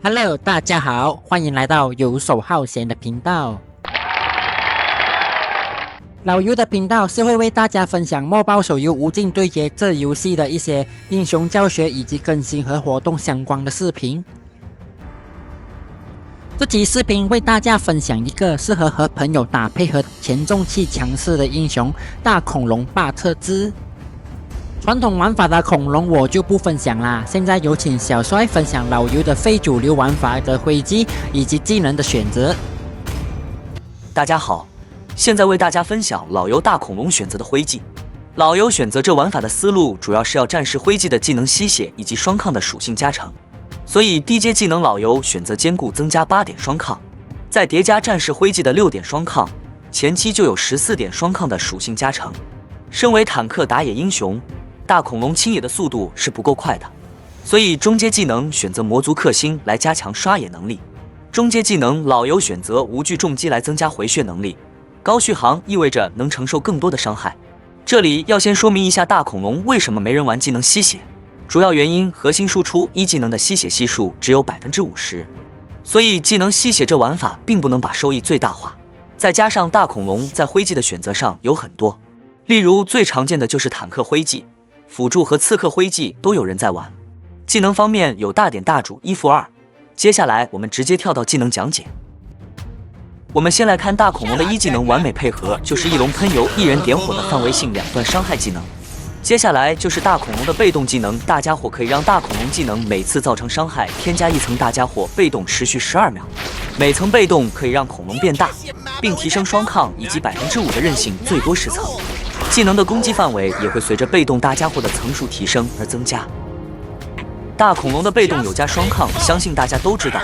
Hello，大家好，欢迎来到游手好闲的频道。老游的频道是会为大家分享末包手游《无尽对决》这游戏的一些英雄教学以及更新和活动相关的视频。这期视频为大家分享一个适合和朋友打配合前中期强势的英雄大恐龙巴特兹。传统玩法的恐龙我就不分享啦，现在有请小帅分享老游的非主流玩法的挥击以及技能的选择。大家好，现在为大家分享老游大恐龙选择的挥技。老游选择这玩法的思路主要是要战士挥技的技能吸血以及双抗的属性加成，所以低阶技能老游选择兼顾增加8点双抗，再叠加战士挥技的6点双抗，前期就有14点双抗的属性加成。身为坦克打野英雄，大恐龙清野的速度是不够快的，所以中阶技能选择魔族克星来加强刷野能力。中阶技能老游选择无惧重击来增加回血能力，高续航意味着能承受更多的伤害。这里要先说明一下大恐龙为什么没人玩技能吸血，主要原因核心输出一技能的吸血系数只有 50%， 所以技能吸血这玩法并不能把收益最大化。再加上大恐龙在挥技的选择上有很多，例如最常见的就是坦克挥技，辅助和刺客挥技都有人在玩。技能方面有大点大主1负2。接下来我们直接跳到技能讲解。我们先来看大恐龙的一技能完美配合，就是翼龙喷油一人点火的范围性2段伤害技能。接下来就是大恐龙的被动技能大家伙，可以让大恐龙技能每次造成伤害添加1层大家伙，被动持续12秒，每层被动可以让恐龙变大，并提升双抗以及 5% 的韧性，最多10层。技能的攻击范围也会随着被动大家伙的层数提升而增加。大恐龙的被动有加双抗，相信大家都知道，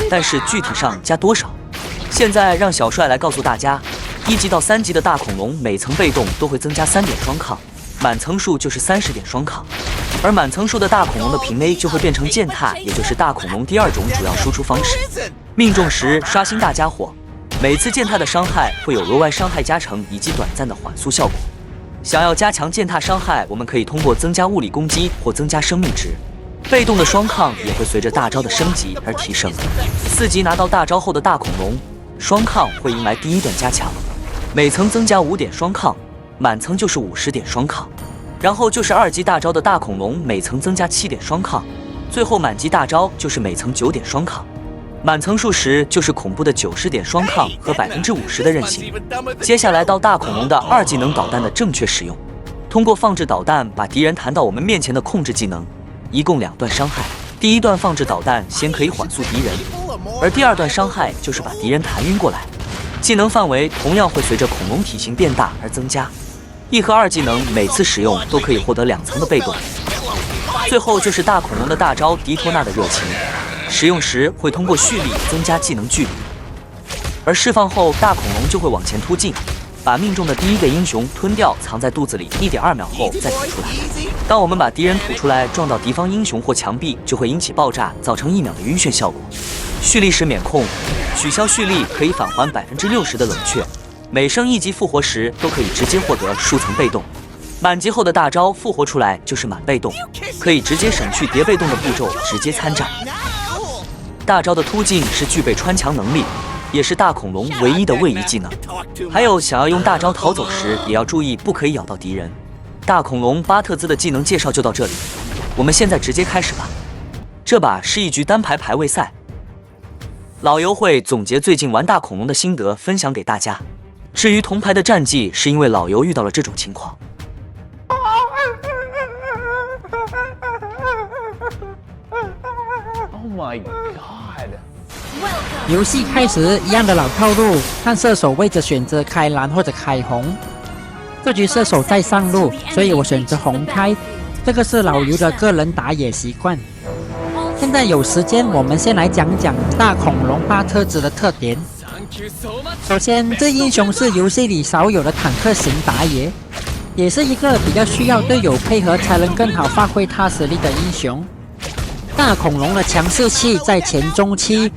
但是具体上加多少，现在让小帅来告诉大家。1级到3级的大恐龙每层被动都会增加3点双抗，满层数就是30点双抗，而满层数的大恐龙的平 A 就会变成践踏，也就是大恐龙第2种主要输出方式。命中时刷新大家伙，每次践踏的伤害会有额外伤害加成以及短暂的缓速效果。想要加强践踏伤害，我们可以通过增加物理攻击或增加生命值。被动的双抗也会随着大招的升级而提升。4级拿到大招后的大恐龙，双抗会迎来第1段加强，每层增加5点双抗，满层就是50点双抗。然后就是2级大招的大恐龙，每层增加7点双抗，最后满级大招就是每层9点双抗。满层数时就是恐怖的90点双抗和 50% 的韧性。接下来到大恐龙的2技能导弹的正确使用，通过放置导弹把敌人弹到我们面前的控制技能，一共2段伤害。第1段放置导弹先可以缓速敌人，而第2段伤害就是把敌人弹晕过来。技能范围同样会随着恐龙体型变大而增加。1和2技能每次使用都可以获得2层的被动。最后就是大恐龙的大招迪托纳的热情，使用时会通过蓄力增加技能距离，而释放后大恐龙就会往前突进，把命中的第1个英雄吞掉，藏在肚子里 1.2秒后再吐出来。当我们把敌人吐出来撞到敌方英雄或墙壁，就会引起爆炸，造成1秒的晕眩效果。蓄力时免控，取消蓄力可以返还 60% 的冷却，每升1级复活时都可以直接获得数层被动。满级后的大招复活出来就是满被动，可以直接省去叠被动的步骤，直接参战。大招的突进是具备穿墙能力，也是大恐龙唯一的位移技能。还有想要用大招逃走时，也要注意不可以咬到敌人。大恐龙巴特兹的技能介绍就到这里，我们现在直接开始吧。这把是一局单排排位赛，老游会总结最近玩大恐龙的心得分享给大家。至于同排的战绩，是因为老游遇到了这种情况。Oh my god！ 游戏开始一样的老套路，看射手位置选择开蓝或者开红。这局射手在上路，所以我选择红开，这个是老游的个人打野习惯。现在有时间，我们先来讲讲大恐龙巴特兹的特点。首先，这英雄是游戏里少有的坦克型打野，也是一个比较需要队友配合才能更好发挥他实力的英雄。大恐龙的强势期在前中期，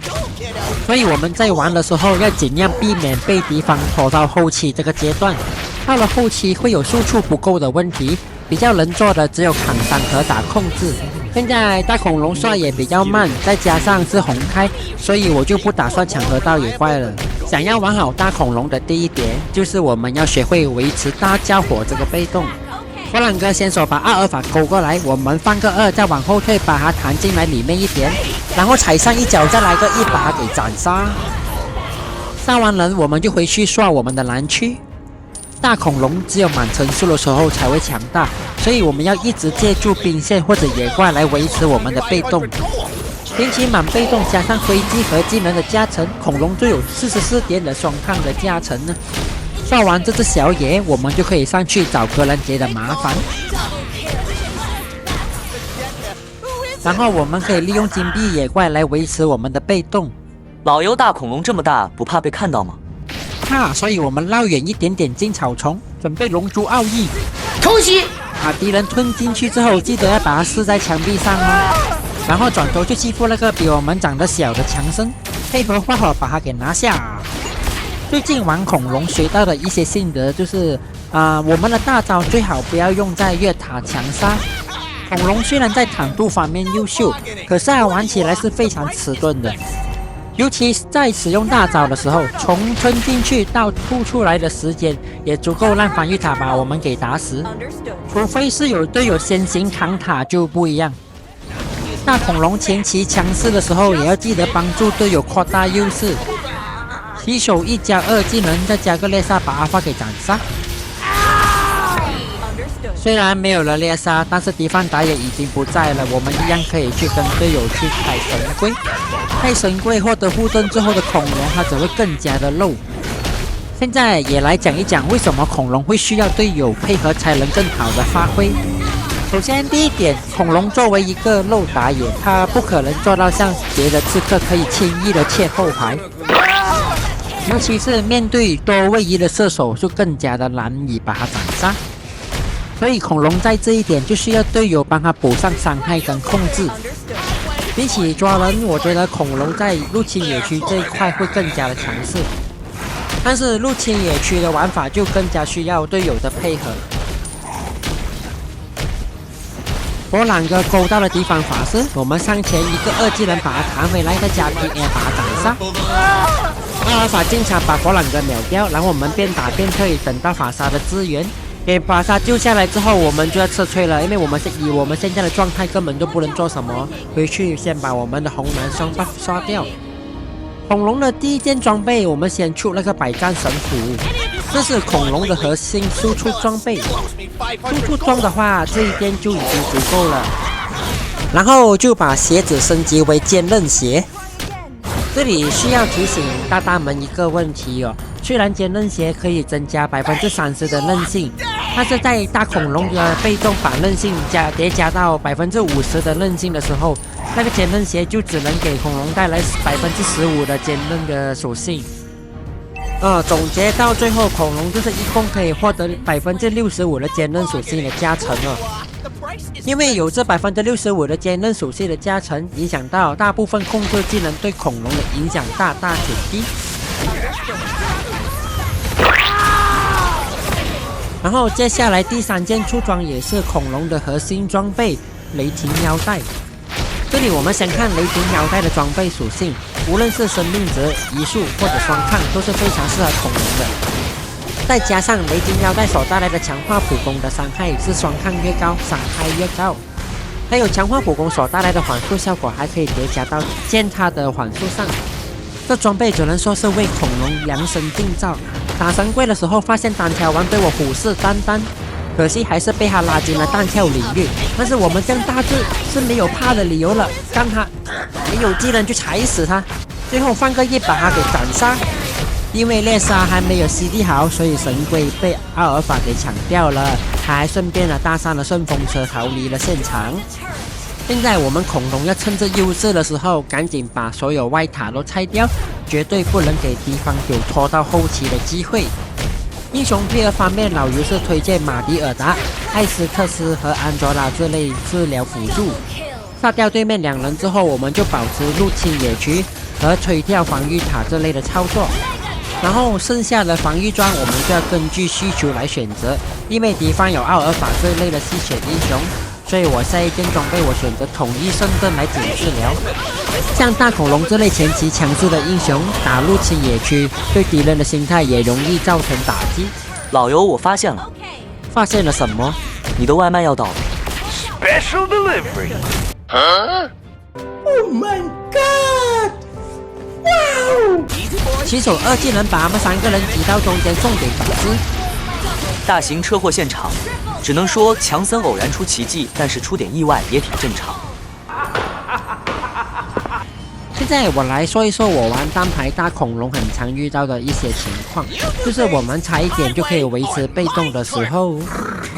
所以我们在玩的时候要尽量避免被敌方拖到后期这个阶段。到了后期会有输出不够的问题，比较能做的只有扛伤和打控制。现在大恐龙刷也比较慢，再加上是红开，所以我就不打算抢河道野怪了。想要玩好大恐龙的第一点，就是我们要学会维持大家伙这个被动。佛朗哥先手把阿尔法勾过来，我们放个2，再往后退，把它弹进来里面一点，然后踩上一脚，再来个1，把它给斩杀。杀完人，我们就回去刷我们的蓝区。大恐龙只有满层数的时候才会强大，所以我们要一直借助兵线或者野怪来维持我们的被动。比起满被动加上飞机和技能的加成，恐龙就有44点的双抗的加成呢。刷完这只小野，我们就可以上去找格兰杰的麻烦。然后我们可以利用金币野怪来维持我们的被动。老油大恐龙这么大，不怕被看到吗？怕，所以我们绕远一点点进草丛，准备龙珠奥义。偷袭！把敌人吞进去之后，记得要把它撕在墙壁上哦。然后转头去欺负那个比我们长得小的强生，配合画好把它给拿下。最近玩恐龙学到的一些心得就是，我们的大招最好不要用在越塔强杀。恐龙虽然在坦度方面优秀，可是它玩起来是非常迟钝的。尤其在使用大招的时候，从吞进去到吐出来的时间也足够让防御塔把我们给打死，除非是有队友先行扛塔就不一样。大恐龙前期强势的时候，也要记得帮助队友扩大优势。起手1+2技能，再加个猎杀把阿发给斩杀。虽然没有了猎杀，但是敌方打野已经不在了，我们一样可以去跟队友去开神龟。开神龟获得护盾之后的恐龙，它只会更加的肉。现在也来讲一讲为什么恐龙会需要队友配合才能更好的发挥。首先第一点，恐龙作为一个肉打野，它不可能做到像别的刺客可以轻易的切后排。尤其是面对多位移的射手，就更加的难以把它斩杀。所以恐龙在这一点就需要队友帮他补上伤害跟控制。比起抓人，我觉得恐龙在入侵野区这一块会更加的强势。但是入侵野区的玩法就更加需要队友的配合。佛朗哥勾到了敌方法师，我们上前一个2技能把他弹回来，再加 PA 把他斩杀。阿尔法进场把佛朗哥秒掉，然后我们边打边退，等到法沙的支援，给法沙救下来之后，我们就要撤退了，因为我们现在的状态根本就不能做什么，回去先把我们的红蓝双 buff 刷掉。恐龙的第一件装备，我们先出那个百战神斧，这是恐龙的核心输出装备。输出装的话，这一件就已经足够了。然后就把鞋子升级为坚韧鞋。这里需要提醒大大们一个问题哦，虽然坚韧鞋可以增加30%的韧性，但是在大恐龙的被动把韧性叠加到50%的韧性的时候，那个坚韧鞋就只能给恐龙带来15%的坚韧的属性。总结到最后，恐龙就是一共可以获得65%的坚韧属性的加成哦。因为有这65%的坚韧属性的加成，影响到大部分控制技能对恐龙的影响大大减低。然后接下来第3件出装也是恐龙的核心装备雷霆腰带。这里我们先看雷霆腰带的装备属性，无论是生命值、移速或者双抗，都是非常适合恐龙的。再加上雷霆腰带所带来的强化普攻的伤害是双抗越高，伤害越高。还有强化普攻所带来的缓速效果，还可以叠加到剑塔的缓速上。这装备只能说是为恐龙量身定造。打神龟的时候，发现单挑王对我虎视眈眈，可惜还是被他拉进了单挑领域。但是我们这样大致是没有怕的理由了，让他没有技能就踩死他，最后放个1把他给斩杀。因为猎杀还没有 CD 好，所以神龟被阿尔法给抢掉了，他还顺便搭上了顺风车逃离了现场。现在我们恐龙要趁着优势的时候，赶紧把所有外塔都拆掉，绝对不能给敌方有拖到后期的机会。英雄配合方面，老尤是推荐马迪尔达、艾斯克斯和安卓拉这类治疗辅助。杀掉对面2人之后，我们就保持入侵野区和吹跳防御塔这类的操作。然后剩下的防御装我们就要根据需求来选择，因为敌方有奥尔法这类的吸血英雄，所以我下一件装备我选择统一圣盾来减治疗。像大恐龙这类前期强势的英雄，打入侵野区，对敌人的心态也容易造成打击。老尤，我发现了，发现了什么？你的外卖要到了。Special delivery. Huh? Oh my god! Wow! 骑手2技能把他们3个人挤到中间送给粉丝。大型车祸现场，只能说强森偶然出奇迹，但是出点意外也挺正常。现在我来说一说我玩单排大恐龙很常遇到的一些情况，就是我们差一点就可以维持被动的时候，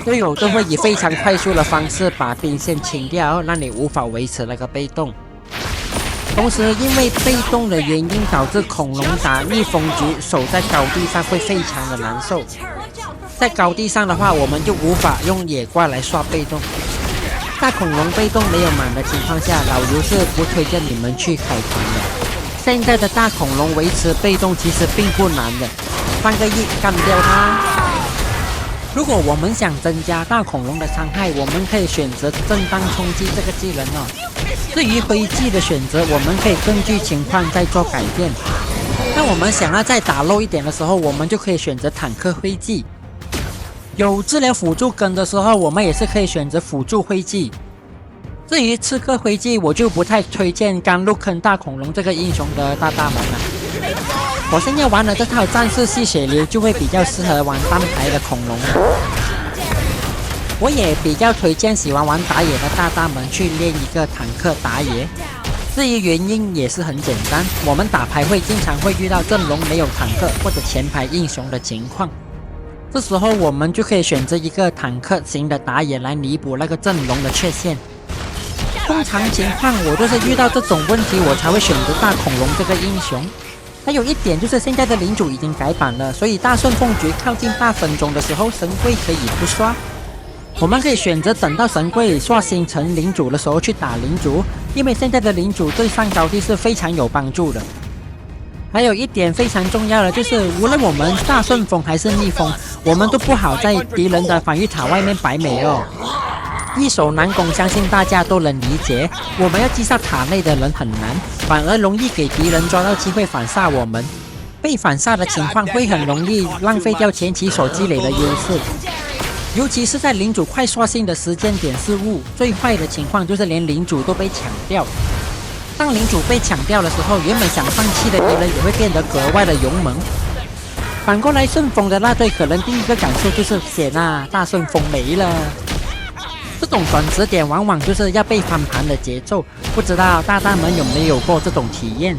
队友都会以非常快速的方式把兵线清掉，让你无法维持那个被动。同时，因为被动的原因导致恐龙打逆风局守在高地上会非常的难受。在高地上的话，我们就无法用野怪来刷被动。大恐龙被动没有满的情况下，老尤是不推荐你们去开团的。现在的大恐龙维持被动其实并不难的，放个1干掉它。如果我们想增加大恐龙的伤害，我们可以选择震荡冲击这个技能哦。至于灰技的选择，我们可以根据情况再做改变。当我们想要再打漏一点的时候，我们就可以选择坦克灰技。有治疗辅助跟的时候，我们也是可以选择辅助灰技。至于刺客灰技，我就不太推荐刚入坑大恐龙这个英雄的大大们了。我现在玩的这套战士系血流就会比较适合玩单排的恐龙了。我也比较推荐喜欢玩打野的大大们去练一个坦克打野。至于原因也是很简单，我们打排会经常会遇到阵容没有坦克或者前排英雄的情况。这时候我们就可以选择一个坦克型的打野来弥补那个阵容的缺陷。通常情况我就是遇到这种问题我才会选择大恐龙这个英雄。还有一点就是现在的领主已经改版了，所以大顺风局靠近8分钟的时候神柜可以不刷。我们可以选择等到神柜刷新成领主的时候去打领主，因为现在的领主对上高地是非常有帮助的。还有一点非常重要的就是，无论我们大顺风还是逆风，我们都不好在敌人的防御塔外面摆美哦。易守难攻，相信大家都能理解。我们要击杀塔内的人很难，反而容易给敌人抓到机会反杀我们。被反杀的情况会很容易浪费掉前期所积累的优势，尤其是在领主快刷新的时间点失误，最坏的情况就是连领主都被抢掉。当领主被抢掉的时候，原本想放弃的敌人也会变得格外的勇猛。反过来，顺风的那队可能第一个感受就是险啊，大顺风没了。这种转折点往往就是要被翻盘的节奏，不知道大大们有没有过这种体验？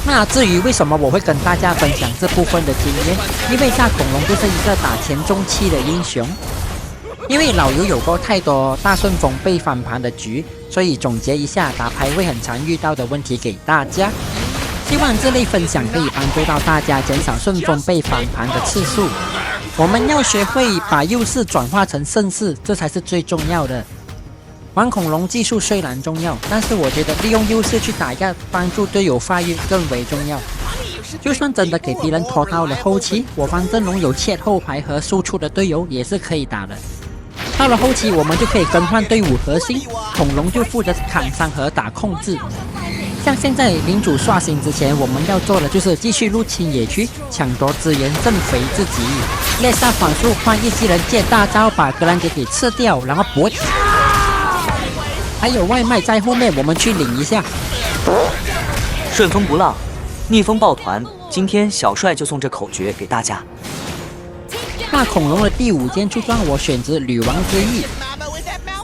那至于为什么我会跟大家分享这部分的经验，因为大恐龙就是一个打前中期的英雄。因为老尤有过太多大顺风被翻盘的局，所以总结一下打排位很常遇到的问题给大家。希望这类分享可以帮助到大家减少顺风被翻盘的次数。我们要学会把优势转化成胜势，这才是最重要的。玩恐龙技术虽然重要，但是我觉得利用优势去打压，帮助队友发育更为重要。就算真的给敌人拖到了后期，我方阵容有切后排和输出的队友也是可以打的。到了后期，我们就可以更换队伍核心，恐龙就负责砍伤和打控制。像现在领主刷新之前，我们要做的就是继续入侵野区，抢夺资源，增肥自己。猎杀反术换一技能借大招把格兰杰给吃掉，然后搏击。还有外卖在后面，我们去领一下。顺风不浪，逆风抱团。今天小帅就送这口诀给大家。大恐龙的第5件出装，我选择女王之翼。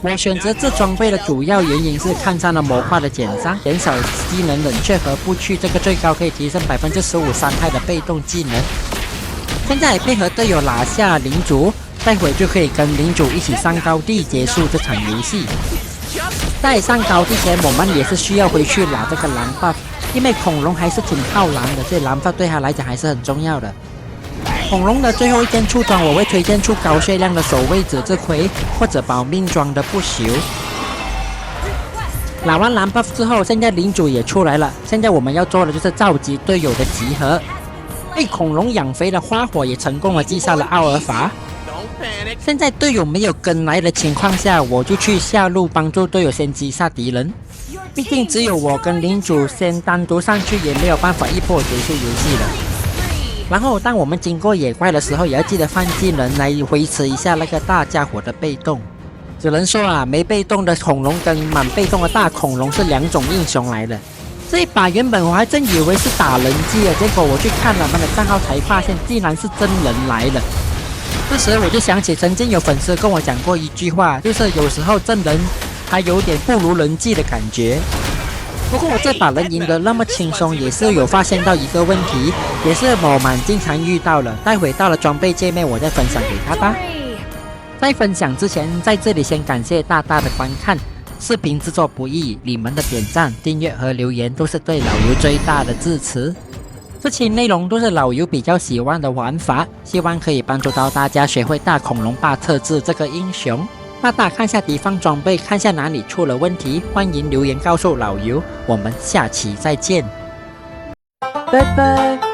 我选择这装备的主要原因是看上了魔化的减伤，减少技能冷却和不去，这个最高可以提升15%伤害的被动技能。现在配合队友拿下领主，待会就可以跟领主一起上高地结束这场游戏。在上高地前，我们也是需要回去拿这个蓝 buff， 因为恐龙还是挺靠蓝的，所以蓝 buff 对他来讲还是很重要的。恐龙的最后一件出装，我会推荐出高血量的守卫者之盔，或者保命装的不朽。拿完蓝 buff 之后，现在领主也出来了，现在我们要做的就是召集队友的集合。被恐龙养肥的花火也成功的击杀了奥尔法。现在队友没有跟来的情况下，我就去下路帮助队友先击杀敌人。毕竟只有我跟领主先单独上去，也没有办法一波结束游戏了。然后当我们经过野怪的时候，也要记得放技能来维持一下那个大家伙的被动。只能说啊，没被动的恐龙跟满被动的大恐龙是两种英雄来的。这一把原本我还真以为是打人机的，结果我去看了他们的账号才发现，竟然是真人来了。这时我就想起曾经有粉丝跟我讲过一句话，就是有时候真人还有点不如人机的感觉。不过我这把人赢得那么轻松，也是有发现到一个问题，也是我蛮经常遇到了。待会到了装备界面，我再分享给他吧。在分享之前，在这里先感谢大大的观看。视频制作不易，你们的点赞、订阅和留言都是对老游最大的支持。这期内容都是老游比较喜欢的玩法，希望可以帮助到大家学会大恐龙霸特质这个英雄。大大看下敌方装备，看下哪里出了问题，欢迎留言告诉老游。我们下期再见，拜拜。